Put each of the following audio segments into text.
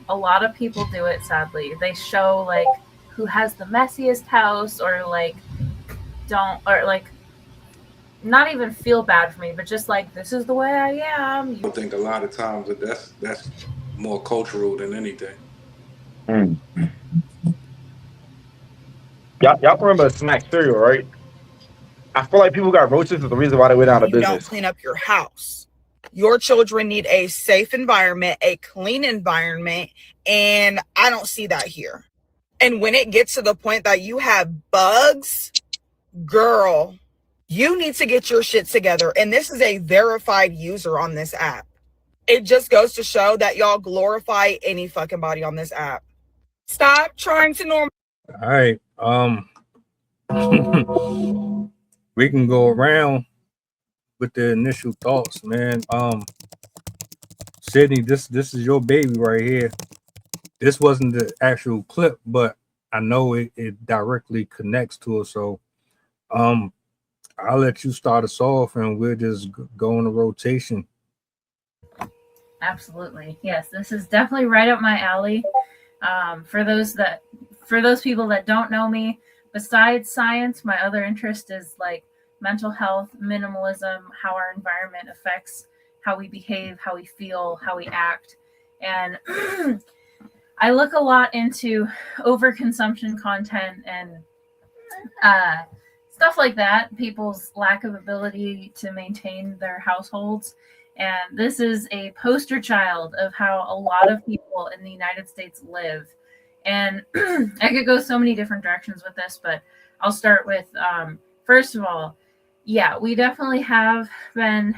a lot of people do it, sadly. They show like who has the messiest house, or like don't, or like not even feel bad for me, but just like this is the way I am. I think a lot of times that that's more cultural than anything. Mm. Y'all can remember Smack Cereal, right? I feel like people got roaches is the reason why they went out of You don't business. clean up your house. Your children need a safe environment, a clean environment, and I don't see that here. And when it gets to the point that you have bugs, girl, you need to get your shit together. And this is a verified user on this app. It just goes to show that y'all glorify any fucking body on this app. Stop trying to norm. All right. We can go around with the initial thoughts, man. Sydney, this is your baby right here. This wasn't the actual clip, but I know it directly connects to it. So um I'll let you start us off and we'll just go in a rotation. Absolutely. Yes, this is definitely right up my alley. For those people that don't know me, besides science, my other interest is like mental health, minimalism, how our environment affects how we behave, how we feel, how we act. And I look a lot into overconsumption content and uh, stuff like that, people's lack of ability to maintain their households. And this is a poster child of how a lot of people in the United States live. And I could go so many different directions with this, but I'll start with first of all, yeah, we definitely have been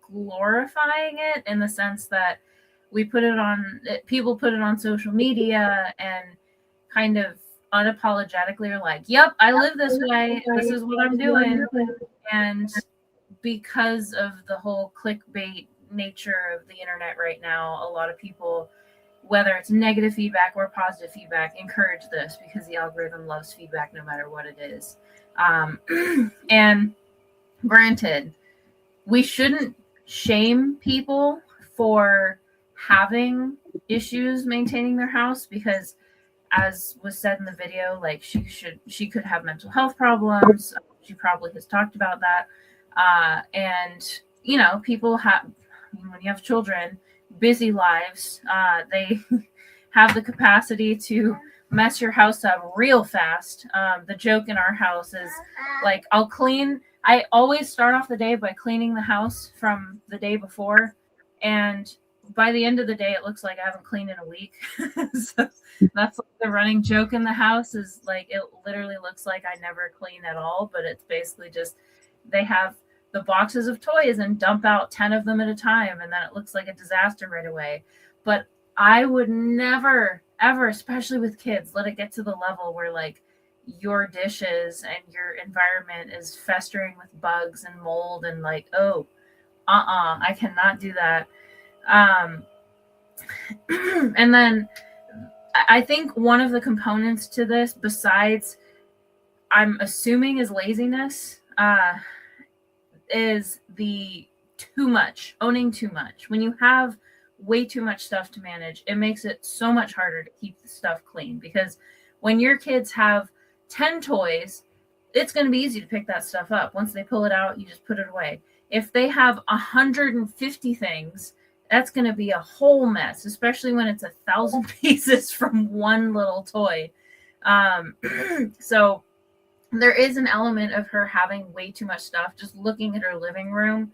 glorifying it in the sense that people put it on social media and kind of unapologetically are like, yep, I live this way, this is what I'm doing. And because of the whole clickbait nature of the internet right now, a lot of people, whether it's negative feedback or positive feedback, encourage this because the algorithm loves feedback no matter what it is. And granted, we shouldn't shame people for having issues maintaining their house because, as was said in the video, like she could have mental health problems. She probably has talked about that. And you know, people have, when you have children, busy lives, they have the capacity to mess your house up real fast. The joke in our house is like, I always start off the day by cleaning the house from the day before, and by the end of the day it looks like I haven't cleaned in a week. So that's like the running joke in the house, is like it literally looks like I never clean at all, but it's basically just they have the boxes of toys and dump out 10 of them at a time, and then it looks like a disaster right away. But I would never ever, especially with kids, let it get to the level where like your dishes and your environment is festering with bugs and mold and like, oh, I cannot do that. um and then I think one of the components to this, besides I'm assuming is laziness, is the too much, owning too much. When you have way too much stuff to manage, it makes it so much harder to keep the stuff clean, because when your kids have 10 toys, it's going to be easy to pick that stuff up. Once they pull it out, you just put it away. If they have 150 things, that's going to be a whole mess, especially when it's 1,000 pieces from one little toy. So there is an element of her having way too much stuff. Just looking at her living room,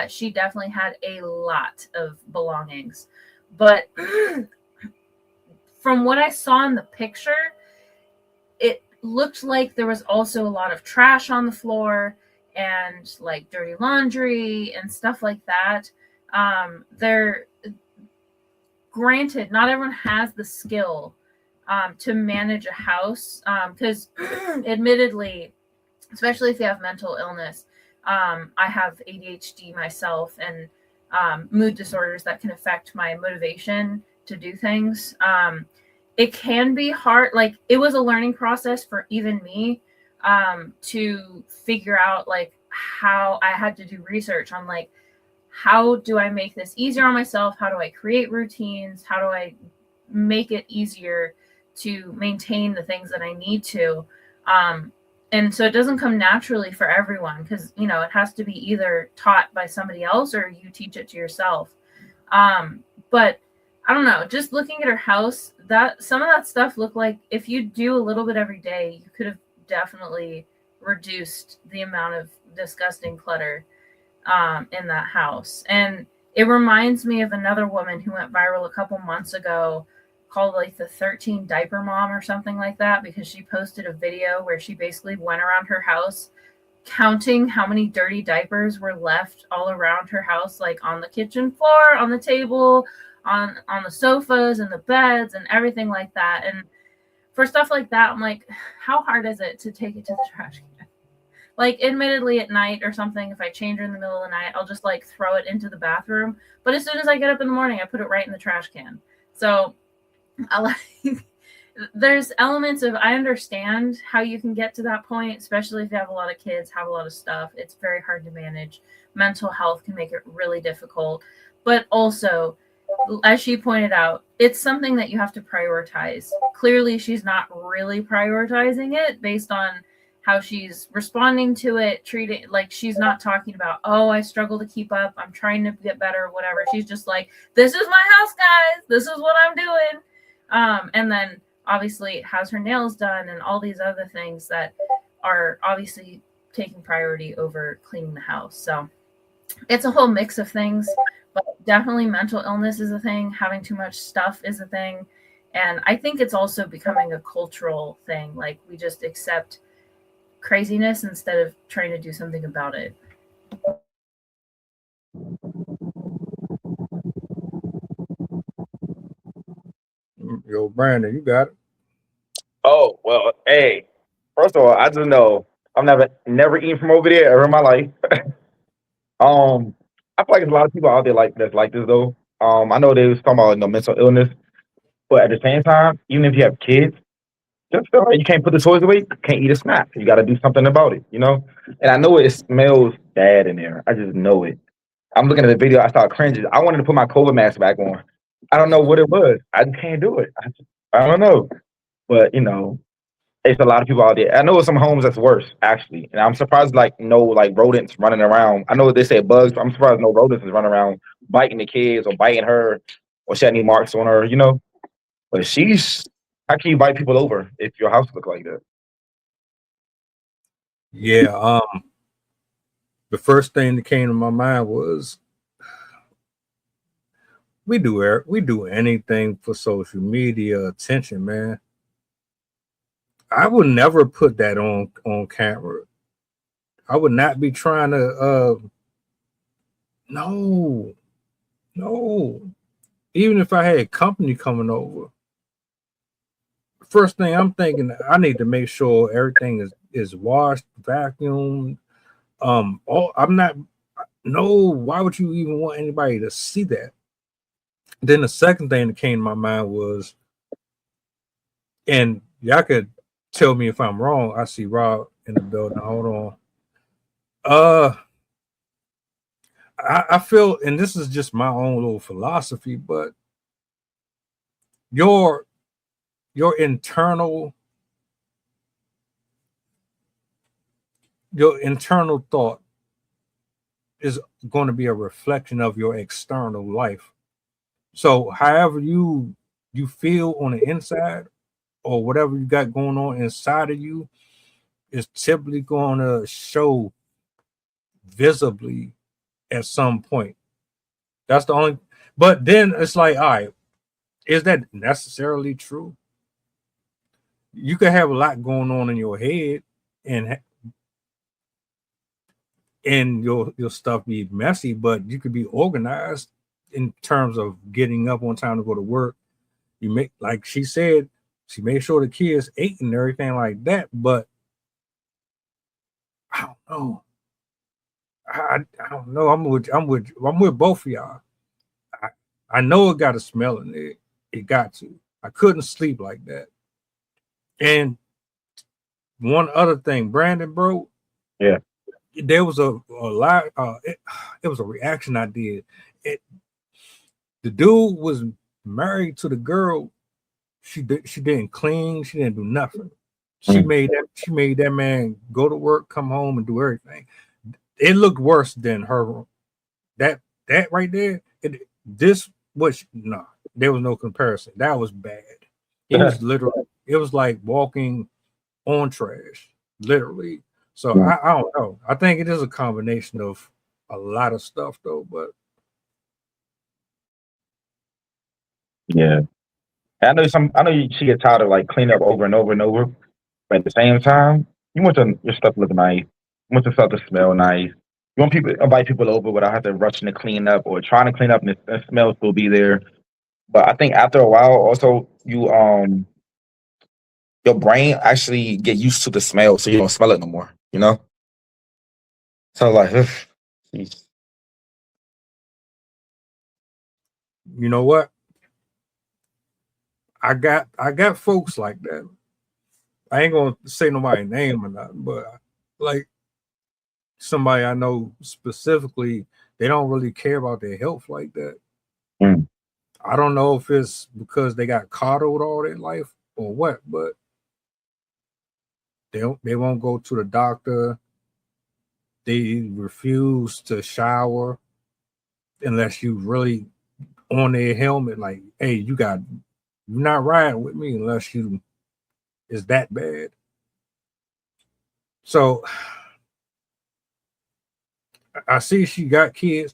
she definitely had a lot of belongings. But from what I saw in the picture, it looked like there was also a lot of trash on the floor and like dirty laundry and stuff like that. There, granted, not everyone has the skill to manage a house, because admittedly, especially if you have mental illness, I have ADHD myself, and mood disorders that can affect my motivation to do things. It can be hard. Like, it was a learning process for even me, to figure out like how I had to do research on like, how do I make this easier on myself? How do I create routines? How do I make it easier to maintain the things that I need to. And so it doesn't come naturally for everyone, because it has to be either taught by somebody else or you teach it to yourself. But I don't know, just looking at her house, that some of that stuff looked like if you do a little bit every day, you could have definitely reduced the amount of disgusting clutter in that house. And it reminds me of another woman who went viral a couple months ago, called like the 13 diaper mom or something like that, because she posted a video where she basically went around her house counting how many dirty diapers were left all around her house, like on the kitchen floor, on the table, on the sofas and the beds and everything like that. And for stuff like that, I'm like, how hard is it to take it to the trash can? Like, admittedly, at night or something, if I change her in the middle of the night, I'll just like throw it into the bathroom. But as soon as I get up in the morning, I put it right in the trash can. So I like there's elements of, I understand how you can get to that point, especially if you have a lot of kids, have a lot of stuff. It's very hard to manage. Mental health can make it really difficult. But also, as she pointed out, it's something that you have to prioritize. Clearly, she's not really prioritizing it based on how she's responding to it, treating, like, she's not talking about, oh, I struggle to keep up, I'm trying to get better, whatever. She's just like, this is my house, guys, this is what I'm doing. And then obviously has her nails done and all these other things that are obviously taking priority over cleaning the house. So it's a whole mix of things, but definitely mental illness is a thing. Having too much stuff is a thing. And I think it's also becoming a cultural thing. Like, we just accept craziness instead of trying to do something about it. Yo, Brandon, you got it. Oh well, hey. First of all, I just know I've never eaten from over there ever in my life. I feel like there's a lot of people out there that's like this though. I know they was talking about mental illness, but at the same time, even if you have kids, just feel like you can't put the toys away, you can't eat a snack. You got to do something about it, you know. And I know it smells bad in there. I just know it. I'm looking at the video, I start cringing. I wanted to put my COVID mask back on. I don't know what it was. I just can't do it. I don't know. But it's a lot of people out there. I know some homes that's worse actually, and I'm surprised like no like rodents running around. I know they say bugs, but I'm surprised no rodents is running around biting the kids or biting her or she had any marks on her. But how can you bite people over if your house look like that? Yeah. The first thing that came to my mind was we do anything for social media attention, man. I would never put that on camera. I would not be trying to no. Even if I had company coming over, first thing I'm thinking, I need to make sure everything is washed, vacuumed. I'm not. No, why would you even want anybody to see that? Then the second thing that came to my mind was, and y'all could tell me if I'm wrong. I see Rob in the building. Hold on. I feel, and this is just my own little philosophy, but your internal thought is going to be a reflection of your external life. So however you feel on the inside, or whatever you got going on inside of you, is typically going to show visibly at some point. That's the only. But then it's like, all right, is that necessarily true? You could have a lot going on in your head, and your stuff be messy, but you could be organized in terms of getting up on time to go to work. You make, like she said, she made sure the kids ate and everything like that. But I don't know. I don't know. I'm with both of y'all. I know it got a smell in it. It got to. I couldn't sleep like that. And one other thing, Brandon, bro. Yeah. There was a lot. It was a reaction I did. The dude was married to the girl she didn't clean, she didn't do nothing. She made that man go to work, come home, and do everything. It looked worse than her. That right there. There was no comparison. That was bad. It was literally. It was like walking on trash, literally. So I don't know. I think it is a combination of a lot of stuff, though. But Yeah. I know she gets tired of like cleaning up over and over and over. But at the same time, you want your stuff to look nice. You want your stuff to smell nice. You want people invite people over without having to rushing to clean up or trying to clean up and the smell still be there. But I think after a while, also your brain actually get used to the smell, so you don't smell it no more. You know. So like, jeez. you know what? I got folks like that. I ain't gonna say nobody's name or nothing, but like somebody I know specifically, they don't really care about their health like that. Mm. I don't know if it's because they got coddled all their life or what, but they won't go to the doctor. They refuse to shower unless you really on their helmet, like, hey, you're not riding with me unless you is that bad. So I see she got kids.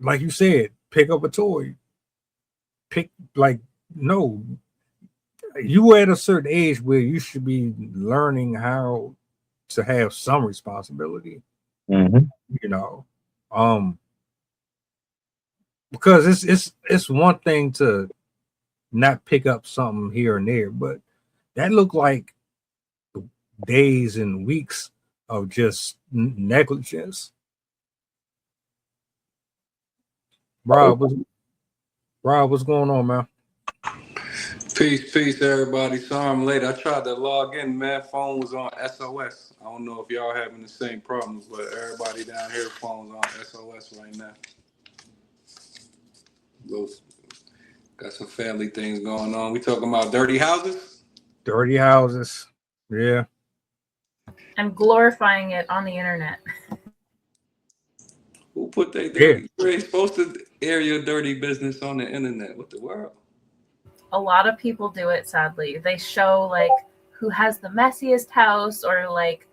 Like you said, pick up a toy. No, you at a certain age where you should be learning how to have some responsibility. Mm-hmm. You know, because it's one thing to not pick up something here and there, but that looked like days and weeks of just negligence. Rob, what's going on, man? Peace, everybody. Sorry I'm late. I tried to log in, man. Phone was on SOS. I don't know if y'all having the same problems, but everybody down here, phone's on SOS right now. Got some family things going on. We talking about dirty houses? Dirty houses. Yeah. And glorifying it on the internet. Who put their dirty? You ain't supposed to air your dirty business on the internet. What the world? A lot of people do it, sadly. They show like who has the messiest house, or like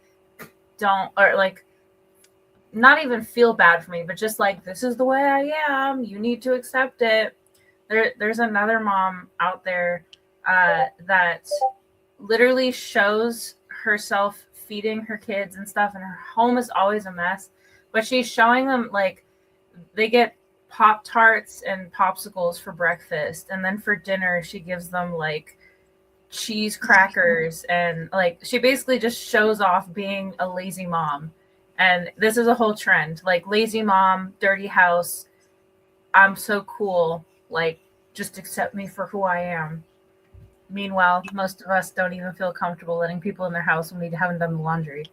not even feel bad for me, but just like, this is the way I am. You need to accept it. There's another mom out there that literally shows herself feeding her kids and stuff, and her home is always a mess. But she's showing them like they get Pop-Tarts and popsicles for breakfast, and then for dinner she gives them like cheese crackers, and like she basically just shows off being a lazy mom. And this is a whole trend, like lazy mom, dirty house, I'm so cool, like just accept me for who I am. Meanwhile, most of us don't even feel comfortable letting people in their house when we haven't done the laundry.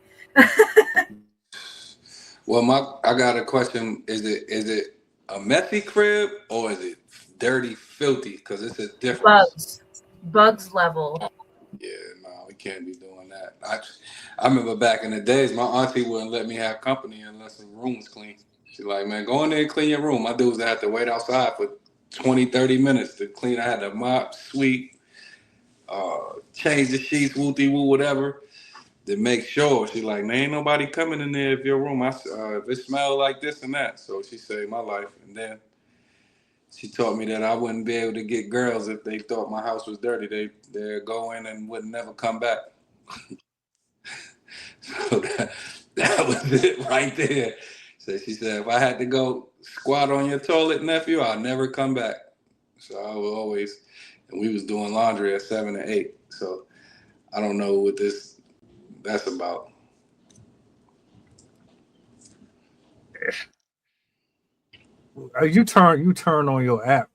Well, I got a question. Is it a messy crib or is it dirty, filthy? Because it's a difference. Bugs level. Yeah, no, we can't be doing that. I remember back in the days, my auntie wouldn't let me have company unless the room was clean. She's like, man, go in there and clean your room. My dudes had to wait outside for 20, 30 minutes to clean. I had to mop, sweep, change the sheets, wooty woo, whatever, to make sure. She's like, man, ain't nobody coming in there if your room, if it smell like this and that. So she saved my life. And then she taught me that I wouldn't be able to get girls if they thought my house was dirty. They'd go in and would never come back. So that was it right there. So she said, if I had to go squat on your toilet, nephew, I'll never come back. So I would always, and we was doing laundry at 7 or 8. So I don't know what that's about. You turn on your app.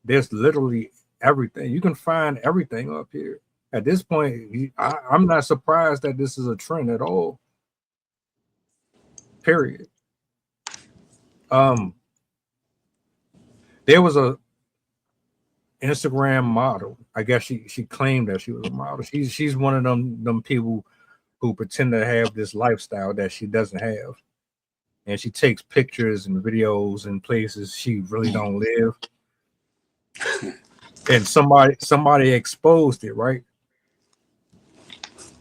There's literally everything. You can find everything up here. At this point, I'm not surprised that this is a trend at all. Period. There was Instagram model. I guess she claimed that she was a model. She's one of them people who pretend to have this lifestyle that she doesn't have, and she takes pictures and videos in places she really don't live. And somebody exposed it, right?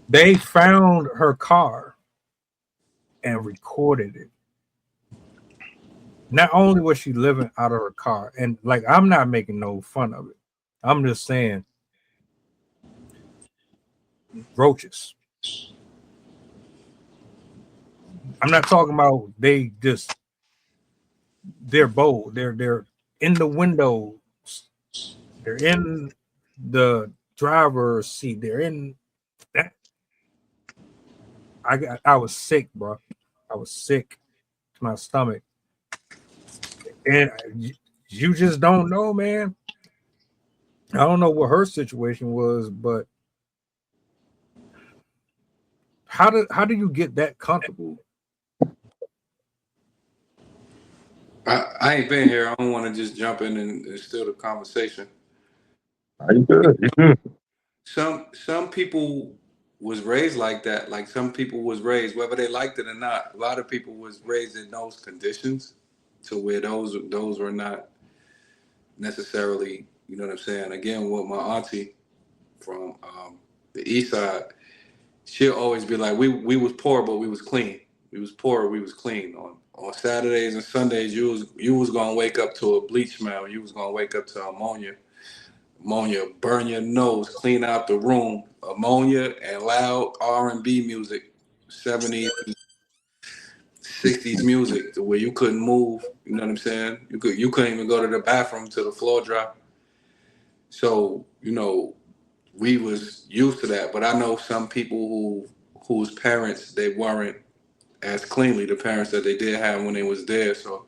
They found her car and recorded it. Not only was she living out of her car, and like I'm not making no fun of it. I'm just saying roaches. I'm not talking about they're bold. They're in the windows. They're in the driver's seat. They're in that. I was sick, bro. I was sick to my stomach. And you just don't know, man. I don't know what her situation was, but how do you get that comfortable? I ain't been here. I don't want to just jump in and steal the conversation. Are you good? You good? Some people was raised like that. Like some people was raised, whether they liked it or not. A lot of people was raised in those conditions, to where those were not necessarily. You know what I'm saying? Again, with my auntie from the east side, she'll always be like, we was poor, but we was clean. We was poor, we was clean. On Saturdays and Sundays, you was gonna wake up to a bleach smell. You was gonna wake up to ammonia, burn your nose, clean out the room, ammonia and loud R&B music, 70s, 60s music, to where you couldn't move. You know what I'm saying? You couldn't even go to the bathroom till the floor dropped. So we was used to that. But I know some people whose parents, they weren't as cleanly, the parents that they did have when they was there. So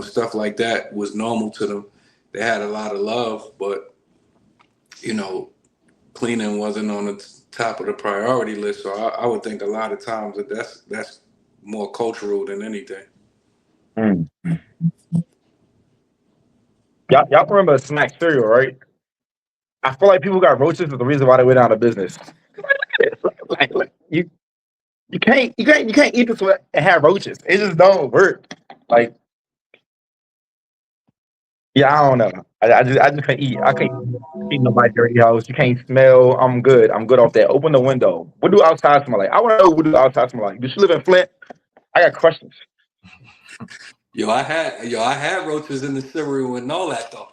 stuff like that was normal to them. They had a lot of love, but you know cleaning wasn't on the top of the priority list. So I would think a lot of times that's more cultural than anything. Mm. Y'all remember Snack cereal, right? I feel like people got roaches is the reason why they went out of business. Like, you can't eat this and have roaches. It just don't work. Like, yeah, I don't know. I just can't eat. I can't eat nobody dirty house. You can't smell. I'm good. I'm good off that. Open the window. What do outside smell like? I want to know what do outside smell like. Does she live in Flint? I got questions. I had roaches in the cereal and all that though.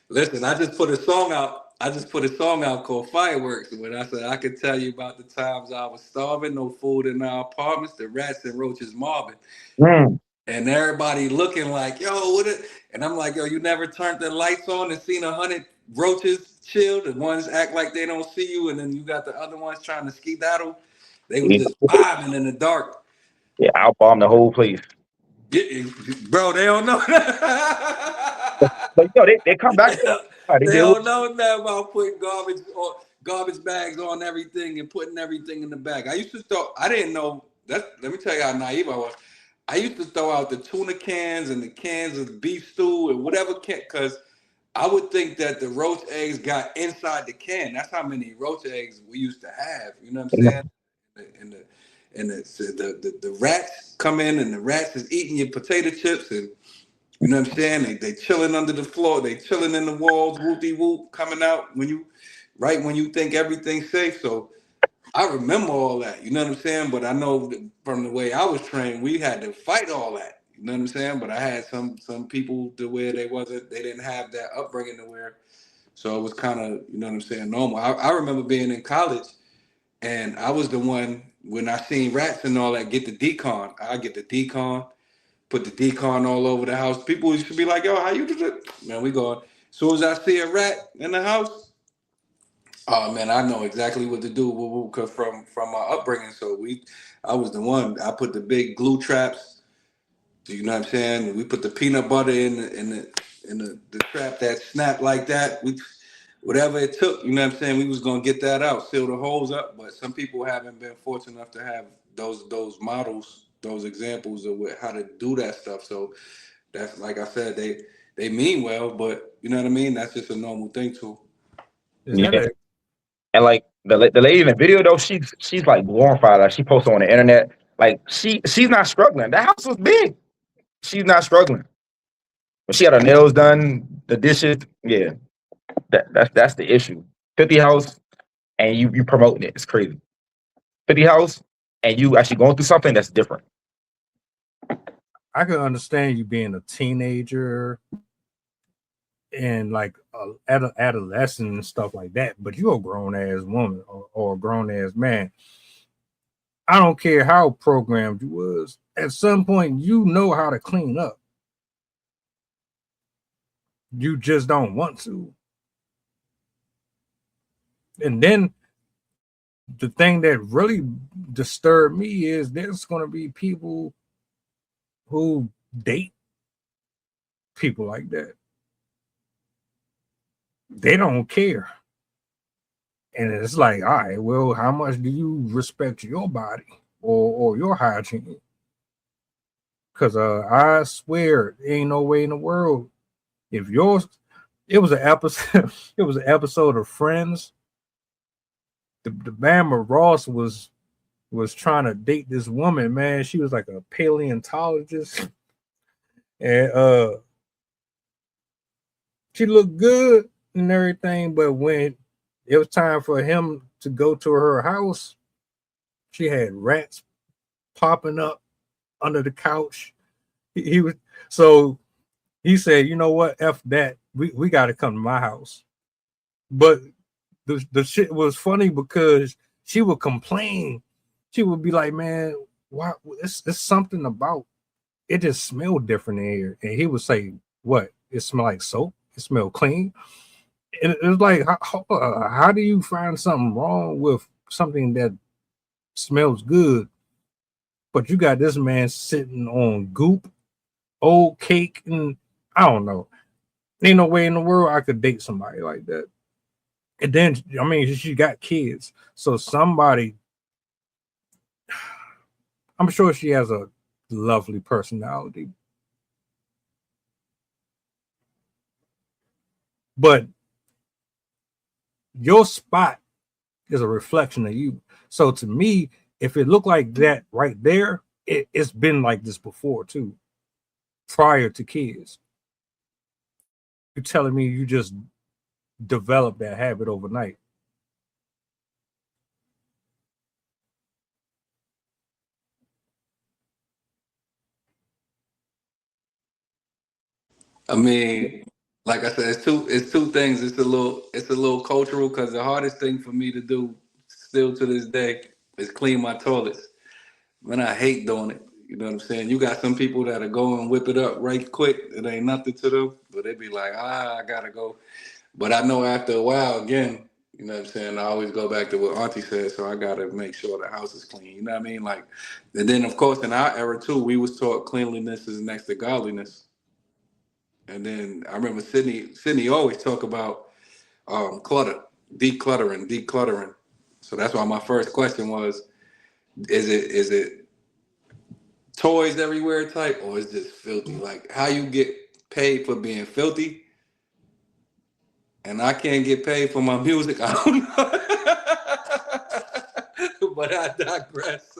Listen, I just put a song out. I just put a song out called Fireworks. When I said I could tell you about the times I was starving, no food in our apartments, the rats and roaches mobbing. Mm. And everybody looking like, yo, what it? And I'm like, yo, you never turned the lights on and seen 100 roaches chill? The ones act like they don't see you, and then you got the other ones trying to skedaddle. They was just vibing in the dark. Yeah, I'll bomb the whole place. Bro, they don't know. But they come back. They They deal don't know nothing about putting garbage bags on everything and putting everything in the bag. I didn't know that. Let me tell you how naive I was. I used to throw out the tuna cans and the cans of beef stew and whatever can, because I would think that the roach eggs got inside the can. That's how many roach eggs we used to have. You know what I'm with. saying? And the rats come in, and the rats is eating your potato chips, and you know what I'm saying? They chilling under the floor, they chilling in the walls, whoopty whoop, coming out when you think everything's safe. So I remember all that, you know what I'm saying? But I know from the way I was trained, we had to fight all that. You know what I'm saying? But I had some people to where they didn't have that upbringing to where, so it was kind of, you know what I'm saying, normal. I remember being in college, and I was the one, when I seen rats and all that, get the decon. I get the decon, put the decon all over the house. People used to be like, yo, how you do that? Man, we going. As soon as I see a rat in the house, oh man, I know exactly what to do. Cause from my upbringing. So I was the one. I put the big glue traps. You know what I'm saying? We put the peanut butter in the trap that snapped like that. Whatever it took, you know what I'm saying? We was gonna get that out, seal the holes up. But some people haven't been fortunate enough to have those models, those examples of how to do that stuff. So that's, like I said, they mean well, but you know what I mean. That's just a normal thing too. Is that Yeah. a And like the lady in the video though, she's like glorified. Like she posted on the internet. Like she's not struggling. The house was big. She's not struggling. When she had her nails done, the dishes, yeah. That's the issue. 50 house and you promoting it. It's crazy. 50 house and you actually going through something that's different. I can understand you being a teenager and like adolescent and stuff like that, but you're a grown ass woman or a grown ass man. I don't care how programmed you was. At some point, you know how to clean up. You just don't want to. And then the thing that really disturbed me is there's going to be people who date people like that. They don't care. And it's like, all right, well, how much do you respect your body or your hygiene? Because I swear, ain't no way in the world. If yours, it was an episode, it was an episode of Friends. The Bama Ross was trying to date this woman, man. She was like a paleontologist. And she looked good and everything, but when it was time for him to go to her house, she had rats popping up under the couch. He was so he said, you know what, F that. We gotta come to my house. But the shit was funny because she would complain. She would be like, man, why it's something about it just smelled different in here. And he would say, what? It smelled like soap, it smelled clean. And it was like, how do you find something wrong with something that smells good? But you got this man sitting on goop, old cake, and I don't know. Ain't no way in the world I could date somebody like that. And then, I mean, she got kids. So somebody, I'm sure she has a lovely personality. But your spot is a reflection of you. So to me, if it looked like that right there, it's been like this before too, prior to kids. You're telling me you just developed that habit overnight. I mean, like I said, it's two things. It's a little cultural because the hardest thing for me to do still to this day is clean my toilets. Man, I hate doing it. You know what I'm saying? You got some people that'll go and whip it up right quick. It ain't nothing to them, but they be like, I gotta go. But I know after a while, again, you know what I'm saying? I always go back to what Auntie said, so I gotta make sure the house is clean. You know what I mean? Like, and then of course in our era too, we was taught cleanliness is next to godliness. And then I remember Sydney always talk about clutter, decluttering. So that's why my first question was, is it toys everywhere type or is this filthy? Like how you get paid for being filthy and I can't get paid for my music, I don't know. But I digress.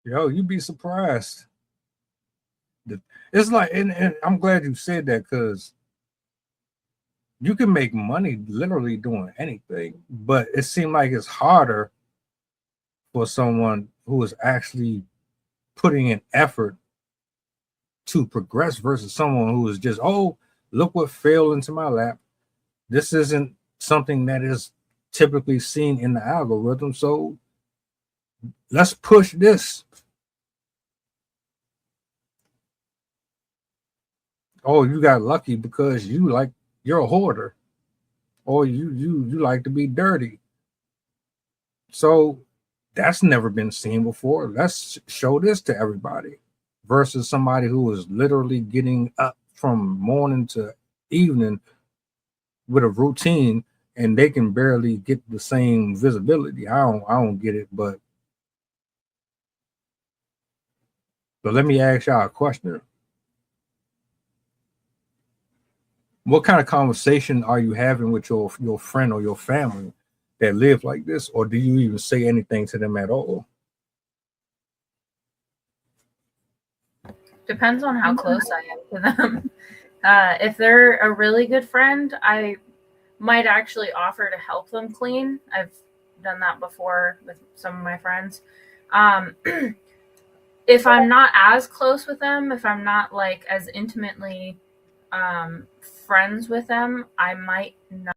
Yo, you'd be surprised. It's like, and I'm glad you said that because you can make money literally doing anything, but it seemed like it's harder for someone who is actually putting in effort to progress versus someone who is just, oh, look what fell into my lap. This isn't something that is typically seen in the algorithm. So let's push this. Oh, you got lucky because you're a hoarder, or you like to be dirty. So that's never been seen before. Let's show this to everybody versus somebody who is literally getting up from morning to evening with a routine and they can barely get the same visibility. I don't get it, but But let me ask y'all a question. What kind of conversation are you having with your friend or your family that live like this? Or do you even say anything to them at all? Depends on how close I am to them. If they're a really good friend, I might actually offer to help them clean. I've done that before with some of my friends. If I'm not as close with them, if I'm not like as intimately friends with them, I might not